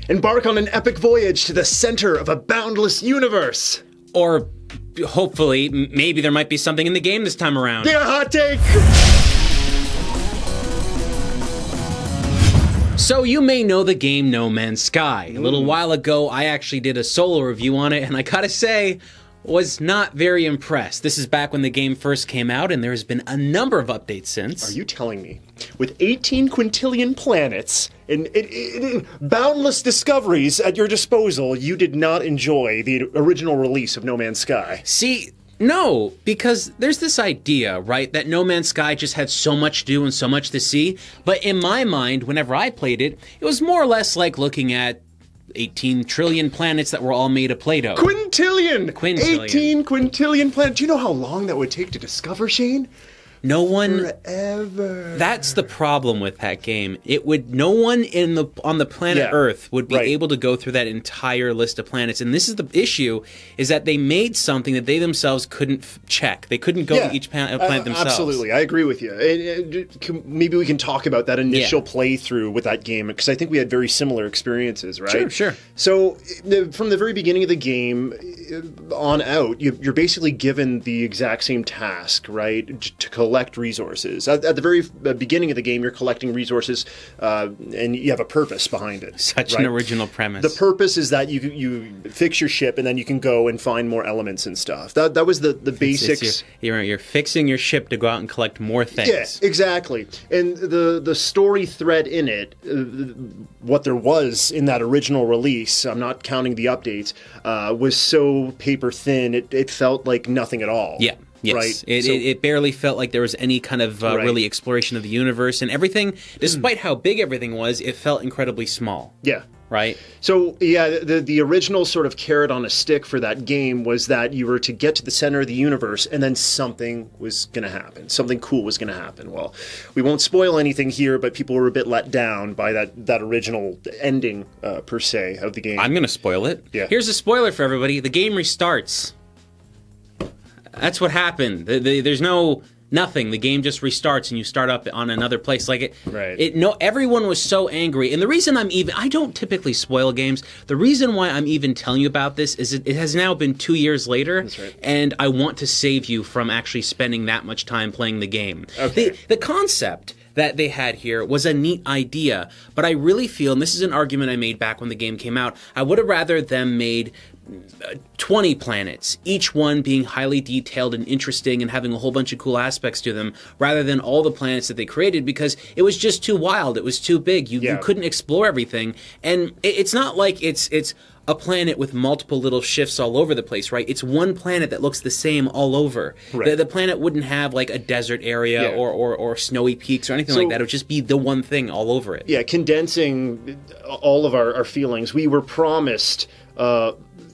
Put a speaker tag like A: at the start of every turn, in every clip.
A: Embark on an epic voyage to the center of a boundless universe.
B: Or hopefully, maybe there might be something in the game this time around.
A: Yeah, hot take!
B: So you may know the game No Man's Sky. A little while ago, I actually did a solo review on it, and I gotta say, was not very impressed. This is back when the game first came out, and there's been a number of updates since.
A: Are you telling me, with 18 quintillion planets and boundless discoveries at your disposal, you did not enjoy the original release of No Man's Sky?
B: See, no, because there's this idea, right, that No Man's Sky just had so much to do and so much to see, but in my mind, whenever I played it, it was more or less like looking at 18 trillion planets that were all made of Play-Doh.
A: Quintillion!
B: Quintillion.
A: 18 quintillion planets. Do you know how long that would take to discover, Shane?
B: No one...
A: Forever.
B: That's the problem with that game. No one on the planet Earth would be able to go through that entire list of planets. And this is the issue, is that they made something that they themselves couldn't check. They couldn't go to each planet themselves.
A: Absolutely, I agree with you. Maybe we can talk about that initial playthrough with that game, because I think we had very similar experiences, right?
B: Sure.
A: So, from the very beginning of the game on out, you're basically given the exact same task, right? To collect resources. At the very beginning of the game, you're collecting resources, and you have a purpose behind it.
B: Such an original premise.
A: The purpose is that you fix your ship, and then you can go and find more elements and stuff. That was the basics.
B: You're fixing your ship to go out and collect more things.
A: Yeah, exactly. And the story thread in it, what there was in that original release, I'm not counting the updates, was so paper thin, it felt like nothing at all.
B: Yeah. Yes,
A: right?
B: It barely felt like there was any kind of really exploration of the universe, and everything, despite how big everything was, it felt incredibly small.
A: Yeah.
B: Right?
A: So, yeah, the original sort of carrot on a stick for that game was that you were to get to the center of the universe, and then something was going to happen. Something cool was going to happen. Well, we won't spoil anything here, but people were a bit let down by that original ending, per se, of the game.
B: I'm going to spoil it.
A: Yeah.
B: Here's a spoiler for everybody. The game restarts. That's what happened. There's nothing. The game just restarts and you start up on another place. Everyone was so angry. And the reason I don't typically spoil games. The reason why I'm even telling you about this is it has now been 2 years later.
A: That's right.
B: And I want to save you from actually spending that much time playing the game.
A: Okay.
B: The concept that they had here was a neat idea, but I really feel, and this is an argument I made back when the game came out, I would have rather them made 20 planets, each one being highly detailed and interesting and having a whole bunch of cool aspects to them, rather than all the planets that they created, because it was just too wild, it was too big, you couldn't explore everything, and it's not like it's a planet with multiple little shifts all over the place, right? It's one planet that looks the same all over.
A: Right.
B: The planet wouldn't have like a desert area or snowy peaks or anything like that. It would just be the one thing all over it.
A: Yeah, condensing all of our feelings, we were promised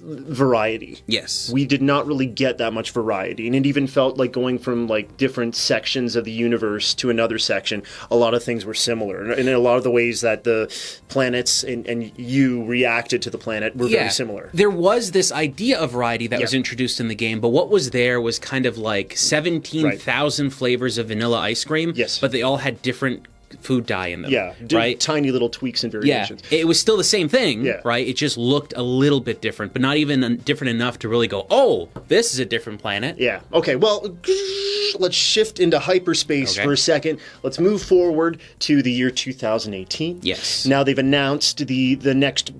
A: variety.
B: Yes.
A: We did not really get that much variety, and it even felt like going from like different sections of the universe to another section, a lot of things were similar, and in a lot of the ways that the planets and you reacted to the planet were very similar.
B: There was this idea of variety that was introduced in the game, but what was there was kind of like 17,000 flavors of vanilla ice cream, but they all had different food dye in them.
A: Yeah,
B: right?
A: Tiny little tweaks and variations.
B: Yeah, it was still the same thing, right? It just looked a little bit different, but not even different enough to really go, oh, this is a different planet.
A: Yeah, okay, well, let's shift into hyperspace for a second. Let's move forward to the year 2018.
B: Yes.
A: Now they've announced the next.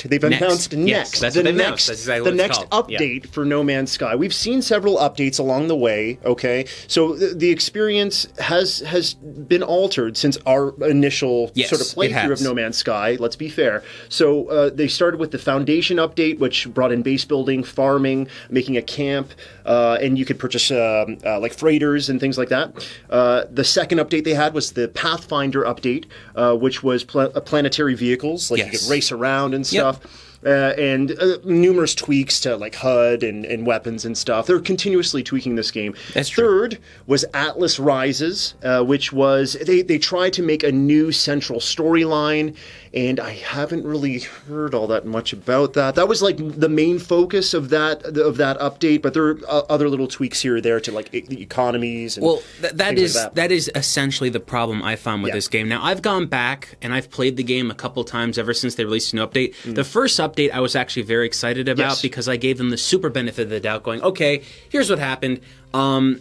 A: They've announced
B: Yes, that's what they've announced. That's exactly what it's called.
A: Update for No Man's Sky. We've seen several updates along the way, okay? So the experience has been altered since our initial sort of playthrough of No Man's Sky, let's be fair. So they started with the Foundation update, which brought in base building, farming, making a camp, and you could purchase like freighters and things like that. The second update they had was the Pathfinder update, which was planetary vehicles, like you could race around and stuff. and numerous tweaks to like HUD and weapons and stuff. They're continuously tweaking this game.
B: That's true.
A: Third was Atlas Rises, which was they tried to make a new central storyline, and I haven't really heard all that much about that. That was like the main focus of that update, but there are other little tweaks here or there to like the economies. And
B: that is essentially the problem I found with this game. Now I've gone back and I've played the game a couple times ever since they released a new update. The first update I was actually very excited about because I gave them the super benefit of the doubt, going, okay, here's what happened.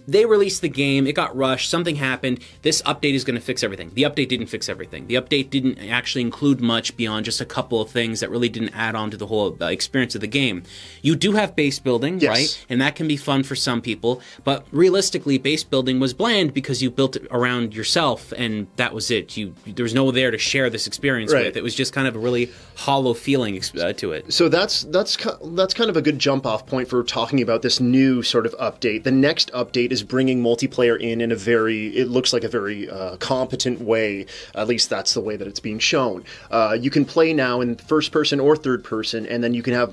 B: They released the game, it got rushed, something happened, this update is going to fix everything. The update didn't fix everything. The update didn't actually include much beyond just a couple of things that really didn't add on to the whole experience of the game. You do have base building, right? And that can be fun for some people, but realistically, base building was bland because you built it around yourself, and that was it. There was no one there to share this experience with. It was just kind of a really hollow feeling to it.
A: So that's kind of a good jump-off point for talking about this new sort of update. The next update is bringing multiplayer in a it looks like a very competent way. At least that's the way that it's being shown. You can play now in first person or third person, and then you can have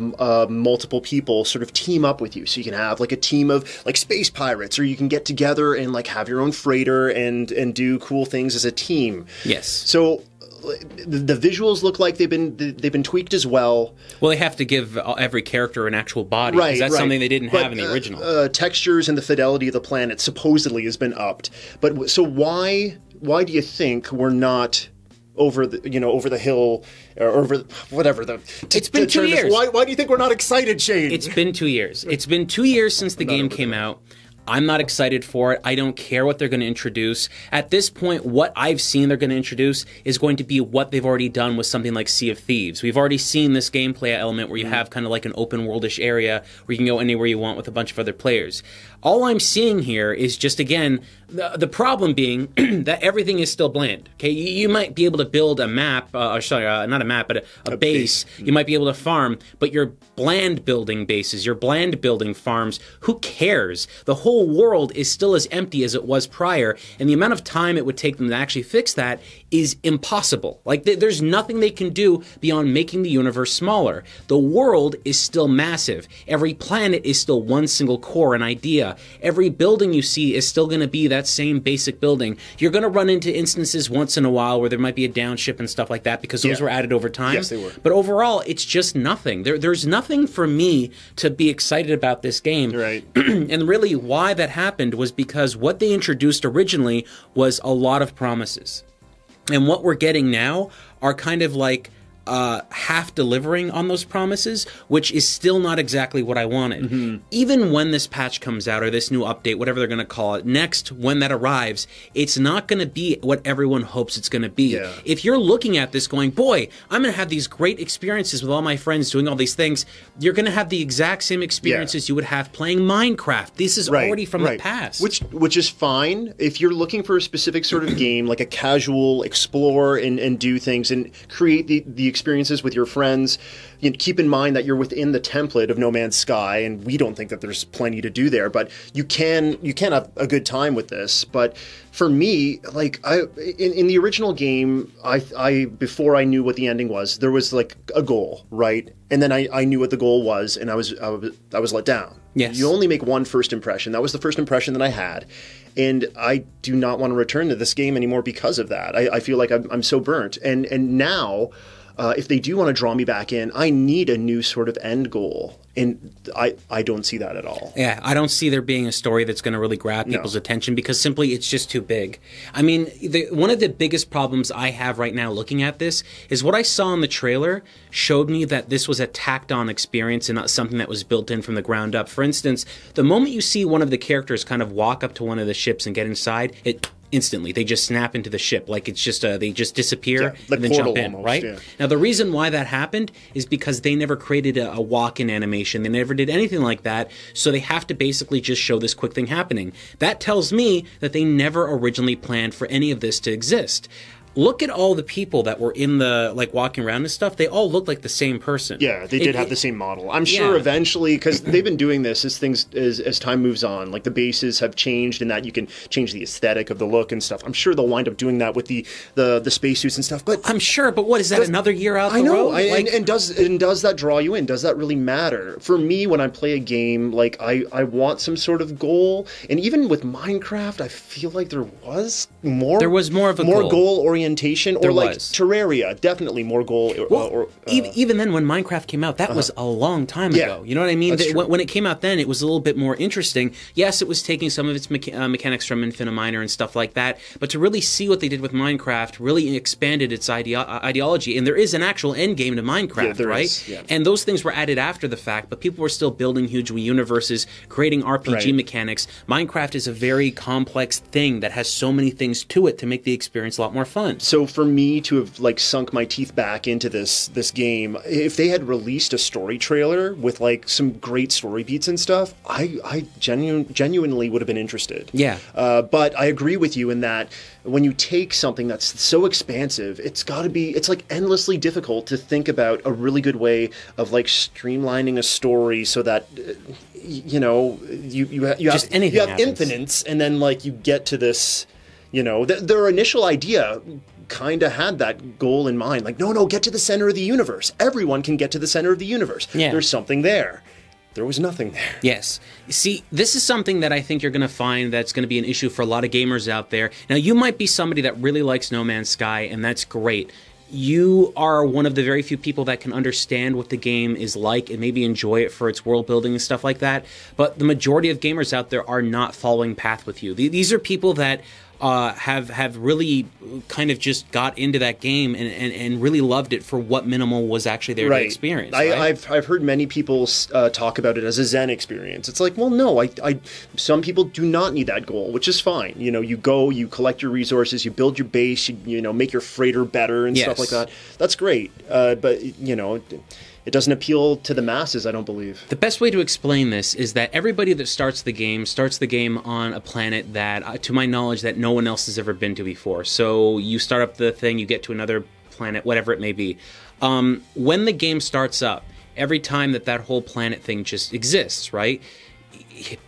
A: multiple people sort of team up with you. So you can have like a team of like space pirates, or you can get together and like have your own freighter and do cool things as a team.
B: Yes.
A: So the visuals look like they've been tweaked as well.
B: Well, they have to give every character an actual body, because that's something they didn't have in the original.
A: Textures and the fidelity of the planet supposedly has been upped. But so why do you think we're not over the hill or over whatever the?
B: It's been 2 years.
A: Why do you think we're not excited, Shane?
B: It's been 2 years. It's been 2 years since the game came out. I'm not excited for it. I don't care what they're going to introduce. At this point, what I've seen they're going to introduce is going to be what they've already done with something like Sea of Thieves. We've already seen this gameplay element where you have kind of like an open worldish area where you can go anywhere you want with a bunch of other players. All I'm seeing here is just, again, the problem being that everything is still bland. Okay, you might be able to build a map, not a map, but a base. You might be able to farm, but your bland building bases, your bland building farms, who cares? The whole world is still as empty as it was prior, and the amount of time it would take them to actually fix that is impossible. Like, there's nothing they can do beyond making the universe smaller. The world is still massive. Every planet is still one single core and idea. Every building you see is still going to be that same basic building. You're going to run into instances once in a while where there might be a downship and stuff like that, because those were added over time.
A: Yes, they were.
B: But overall, it's just nothing. There's nothing for me to be excited about this game.
A: Right.
B: And really why that happened was because what they introduced originally was a lot of promises. And what we're getting now are kind of like half delivering on those promises, which is still not exactly what I wanted. Even when this patch comes out, or this new update, whatever they're going to call it, next, when that arrives, it's not going to be what everyone hopes it's going to be. If you're looking at this going, boy, I'm going to have these great experiences with all my friends doing all these things, you're going to have the exact same experiences you would have playing Minecraft. This is already from the past.
A: Which is fine. If you're looking for a specific sort of game, like a casual explore and do things and create the experiences with your friends, keep in mind that you're within the template of No Man's Sky, and we don't think that there's plenty to do there, but you can have a good time with this. But for me, like in the original game, I before I knew what the ending was, there was like a goal, right? And then I knew what the goal was, and I was let down.
B: Yes.
A: You only make one first impression. That was the first impression that I had. And I do not want to return to this game anymore because of that. I feel like I'm so burnt. And now, if they do want to draw me back in, I need a new sort of end goal. And I don't see that at all.
B: Yeah, I don't see there being a story that's going to really grab people's attention, because simply it's just too big. I mean, one of the biggest problems I have right now looking at this is what I saw in the trailer showed me that this was a tacked-on experience and not something that was built in from the ground up. For instance, the moment you see one of the characters kind of walk up to one of the ships and get inside, instantly they just snap into the ship, like it's just they just disappear and then jump in, right? Now the reason why that happened is because they never created a walk-in animation. They never did anything like that, so they have to basically just show this quick thing happening. That tells me that they never originally planned for any of this to exist. look at all the people that were in the, like, walking around and stuff. They all looked like the same person.
A: Yeah, they did have the same model. I'm sure eventually, because they've been doing this as time moves on, like the bases have changed, and that you can change the aesthetic of the look and stuff. I'm sure they'll wind up doing that with the spacesuits and stuff. But
B: I'm sure. But what is that? Another year out the road?
A: I know. And does that draw you in? Does that really matter? For me, when I play a game, like I want some sort of goal. And even with Minecraft, I feel like there was more.
B: There was more of a
A: goal orientation, or like Terraria, definitely more goal.
B: Even then, when Minecraft came out, that was a long time ago. You know what I mean? When it came out then, it was a little bit more interesting. Yes, it was taking some of its mechanics from Infiniminer and stuff like that, but to really see what they did with Minecraft really expanded its ideology. And there is an actual end game to Minecraft, right? Yeah. And those things were added after the fact, but people were still building huge universes, creating RPG mechanics. Minecraft is a very complex thing that has so many things to it to make the experience a lot more fun.
A: So for me to have like sunk my teeth back into this game, if they had released a story trailer with like some great story beats and stuff, I genuinely would have been interested.
B: Yeah.
A: But I agree with you in that when you take something that's so expansive, it's like endlessly difficult to think about a really good way of like streamlining a story so that you have infinites, and then like you get to this, their initial idea kind of had that goal in mind. Like, no, get to the center of the universe. Everyone can get to the center of the universe. Yeah. There's something there. There was nothing there.
B: Yes. See, this is something that I think you're going to find that's going to be an issue for a lot of gamers out there. Now, you might be somebody that really likes No Man's Sky, and that's great. You are one of the very few people that can understand what the game is like and maybe enjoy it for its world building and stuff like that. But the majority of gamers out there are not following path with you. These are people that have really kind of just got into that game and really loved it for what minimal was actually there to experience.
A: I've heard many people talk about it as a Zen experience. It's like, well, no, some people do not need that goal, which is fine. You go, you collect your resources, you build your base, you make your freighter better and stuff like that. That's great, but it doesn't appeal to the masses, I don't believe.
B: The best way to explain this is that everybody that starts the game on a planet that, to my knowledge, that no one else has ever been to before. So you start up the thing, you get to another planet, whatever it may be. When the game starts up, every time that whole planet thing just exists, right?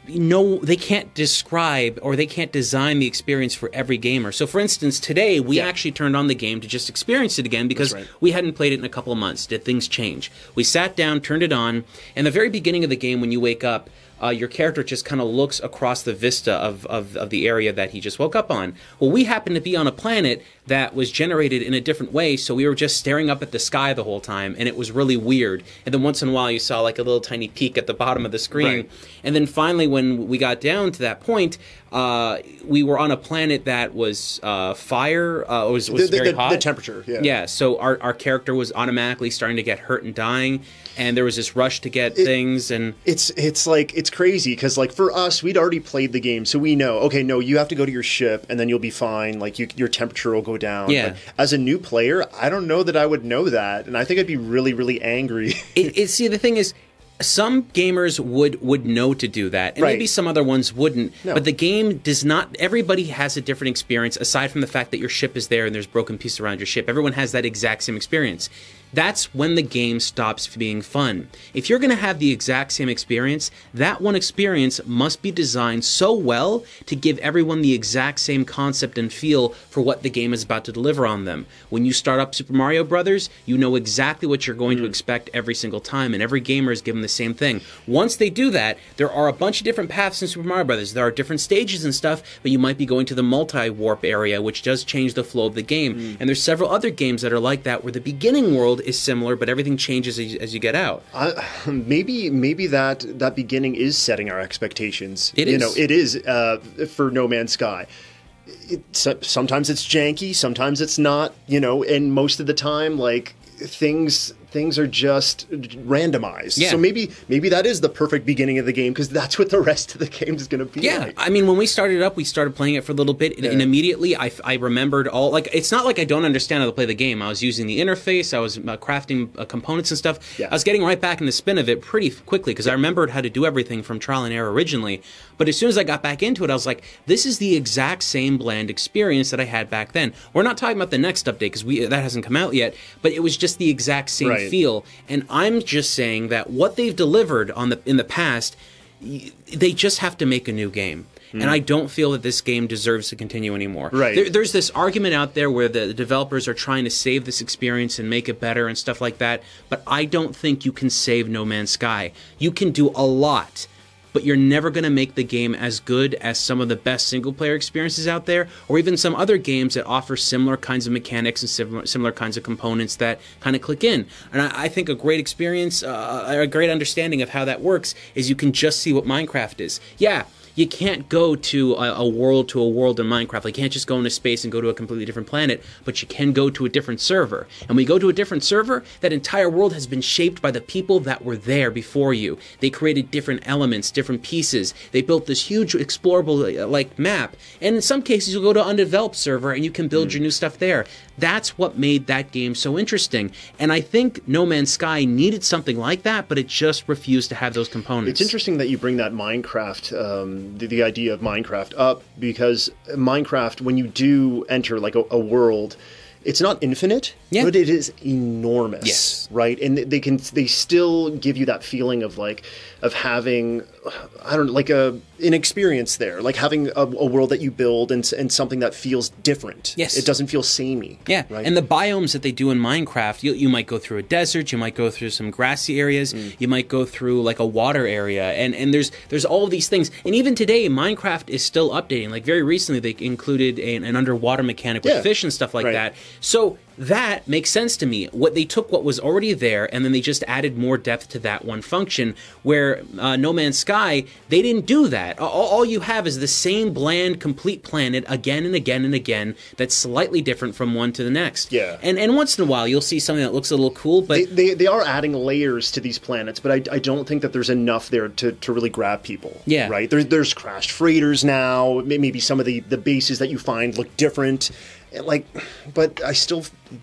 B: No, they can't describe or they can't design the experience for every gamer. So, for instance, today we actually turned on the game to just experience it again because we hadn't played it in a couple of months. Did things change? We sat down, turned it on, and the very beginning of the game when you wake up, your character just kind of looks across the vista of the area that he just woke up on. Well, we happened to be on a planet that was generated in a different way, so we were just staring up at the sky the whole time, and it was really weird. And then once in a while you saw like a little tiny peak at the bottom of the screen. And then finally when we got down to that point, we were on a planet that was fire, was very hot.
A: The temperature,
B: Yeah, so our character was automatically starting to get hurt and dying, and there was this rush to get things, and
A: it's crazy because like for us, we'd already played the game, so we know, okay, no, you have to go to your ship and then you'll be fine, like your temperature will go down. But as a new player, I don't know that I would know that, and I think I'd be really, really angry.
B: See, the thing is, some gamers would know to do that, and maybe some other ones wouldn't. No. But the game does not. Everybody has a different experience, aside from the fact that your ship is there and there's broken pieces around your ship. Everyone has that exact same experience. That's when the game stops being fun. If you're going to have the exact same experience, that one experience must be designed so well to give everyone the exact same concept and feel for what the game is about to deliver on them. When you start up Super Mario Brothers, you know exactly what you're going to expect every single time, and every gamer is given the same thing. Once they do that, there are a bunch of different paths in Super Mario Brothers. There are different stages and stuff, but you might be going to the multi-warp area, which does change the flow of the game. And there's several other games that are like that, where the beginning world is similar, but everything changes as you get out.
A: Maybe that beginning is setting our expectations.
B: It is.
A: It is for No Man's Sky. Sometimes it's janky, sometimes it's not. And most of the time, like things things are just randomized. Yeah. So maybe that is the perfect beginning of the game, because that's what the rest of the game is going to be like.
B: I mean, when we started up, we started playing it for a little bit, and immediately I remembered all, like, it's not like I don't understand how to play the game. I was using the interface, I was crafting components and stuff. Yeah. I was getting right back in the spin of it pretty quickly, because I remembered how to do everything from trial and error originally. But as soon as I got back into it, I was like, this is the exact same bland experience that I had back then. We're not talking about the next update, because that hasn't come out yet, but it was just the exact same feel. And I'm just saying that what they've delivered in the past, they just have to make a new game. And I don't feel that this game deserves to continue anymore.
A: Right.
B: There's this argument out there where the developers are trying to save this experience and make it better and stuff like that, but I don't think you can save No Man's Sky. You can do a lot, but you're never going to make the game as good as some of the best single-player experiences out there, or even some other games that offer similar kinds of mechanics and similar kinds of components that kind of click in. And I think a great experience, a great understanding of how that works, is you can just see what Minecraft is. Yeah, you can't go to a world in Minecraft. Like, you can't just go into space and go to a completely different planet, but you can go to a different server. And when you go to a different server, that entire world has been shaped by the people that were there before you. They created different elements, different pieces. They built this huge explorable like map. And in some cases, you'll go to an undeveloped server and you can build your new stuff there. That's what made that game so interesting. And I think No Man's Sky needed something like that, but it just refused to have those components.
A: It's interesting that you bring that Minecraft, the idea of Minecraft up, because Minecraft, when you do enter like a world, it's not infinite, but it is enormous.
B: Yes.
A: Right? And they still give you that feeling of having, I don't know, like an experience there, like having a world that you build and something that feels different.
B: Yes.
A: It doesn't feel samey.
B: Yeah. Right? And the biomes that they do in Minecraft, you might go through a desert, you might go through some grassy areas, you might go through like a water area, and there's all of these things. And even today, Minecraft is still updating. Like, very recently, they included an underwater mechanic with fish and stuff like that. So that makes sense to me. They took what was already there, and then they just added more depth to that one function, where No Man's Sky, they didn't do that. All you have is the same bland, complete planet again and again and again that's slightly different from one to the next.
A: Yeah.
B: And once in a while, you'll see something that looks a little cool, but...
A: They are adding layers to these planets, but I don't think that there's enough there to really grab people.
B: Yeah.
A: Right? There's crashed freighters now. Maybe some of the bases that you find look different. But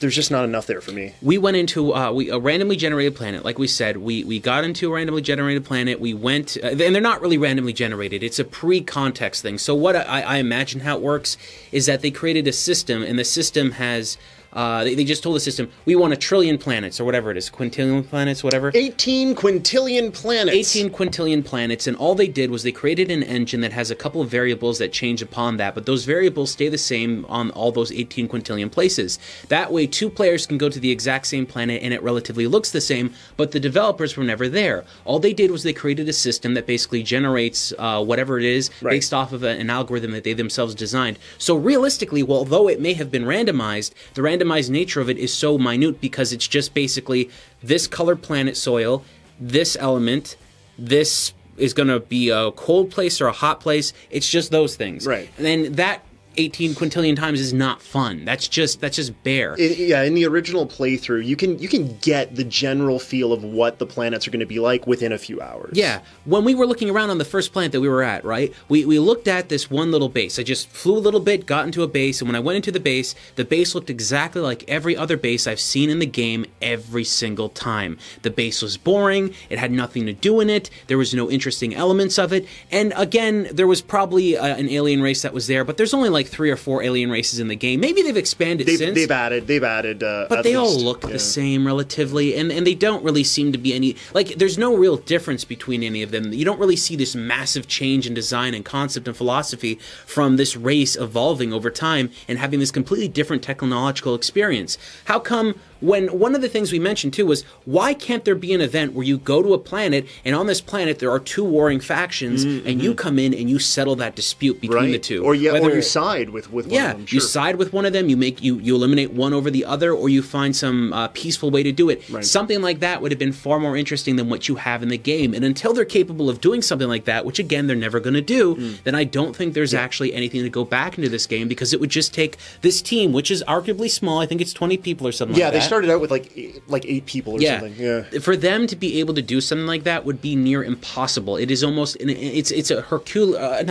A: there's just not enough there for me.
B: We went into a randomly generated planet. Like we said, we got into a randomly generated planet. We went, and they're not really randomly generated. It's a pre-context thing. So what I imagine how it works is that they created a system, and the system has... they just told the system, we want 1 trillion planets, or whatever it is, quintillion planets, whatever.
A: 18 quintillion planets.
B: 18 quintillion planets, and all they did was they created an engine that has a couple of variables that change upon that, but those variables stay the same on all those 18 quintillion places. That way, 2 players can go to the exact same planet, and it relatively looks the same, but the developers were never there. All they did was they created a system that basically generates whatever it is based off of an algorithm that they themselves designed. So realistically, although it may have been randomized, the randomized nature of it is so minute, because it's just basically this color planet soil, this element, this is going to be a cold place or a hot place. It's just those things.
A: Right.
B: And then that 18 quintillion times is not fun. That's just bare.
A: In the original playthrough, you can get the general feel of what the planets are going to be like within a few hours.
B: Yeah. When we were looking around on the first planet that we were at, right, we looked at this one little base. I just flew a little bit, got into a base, and when I went into the base looked exactly like every other base I've seen in the game every single time. The base was boring, it had nothing to do in it, there was no interesting elements of it, and again, there was probably an alien race that was there, but there's only like 3 or 4 alien races in the game. Maybe they've expanded since.
A: They've added.
B: But they all look the same relatively, and they don't really seem to be any... Like, there's no real difference between any of them. You don't really see this massive change in design and concept and philosophy from this race evolving over time and having this completely different technological experience. How come... When one of the things we mentioned too was, why can't there be an event where you go to a planet, and on this planet there are 2 warring factions, and you come in and you settle that dispute between the 2,
A: or you side with one of them. Sure.
B: You side with one of them, you eliminate one over the other, or you find some peaceful way to do it. Right. Something like that would have been far more interesting than what you have in the game. And until they're capable of doing something like that, which again they're never going to do, then I don't think there's actually anything to go back into this game, because it would just take this team, which is arguably small. I think it's 20 people or something like that.
A: started out with like 8 people or something. Yeah.
B: For them to be able to do something like that would be near impossible. It is almost it's a Herculean.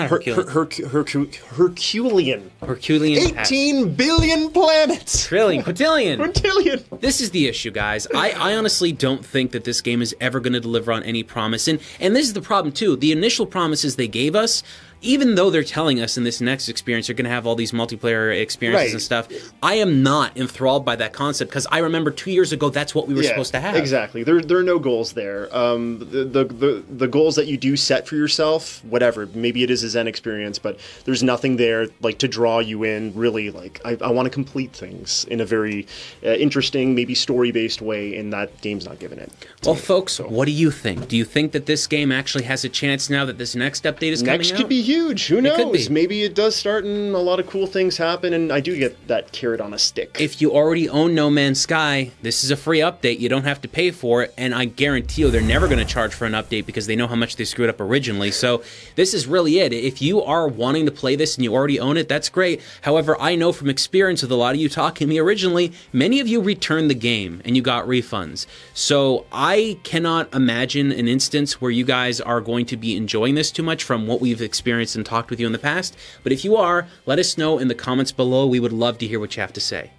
A: 18 billion planets.
B: Quintillion. This is the issue, guys. I honestly don't think that this game is ever going to deliver on any promise. And this is the problem too. The initial promises they gave us, even though they're telling us in this next experience you're going to have all these multiplayer experiences and stuff, I am not enthralled by that concept because I remember 2 years ago that's what we were supposed to have.
A: Exactly. There are no goals there. The goals that you do set for yourself, whatever, maybe it is a Zen experience, but there's nothing there like to draw you in. Really, like I want to complete things in a very interesting, maybe story-based way, and that game's not giving it.
B: Well, folks, what do you think? Do you think that this game actually has a chance now that this next update is coming out?
A: Next could be huge. Who knows? Maybe it does start and a lot of cool things happen, and I do get that carrot on a stick.
B: If you already own No Man's Sky, this is a free update. You don't have to pay for it, and I guarantee you they're never going to charge for an update because they know how much they screwed up originally. So this is really it. If you are wanting to play this and you already own it, that's great. However, I know from experience with a lot of you talking to me originally, many of you returned the game and you got refunds. So I cannot imagine an instance where you guys are going to be enjoying this too much from what we've experienced and talked with you in the past. But if you are, let us know in the comments below. We would love to hear what you have to say.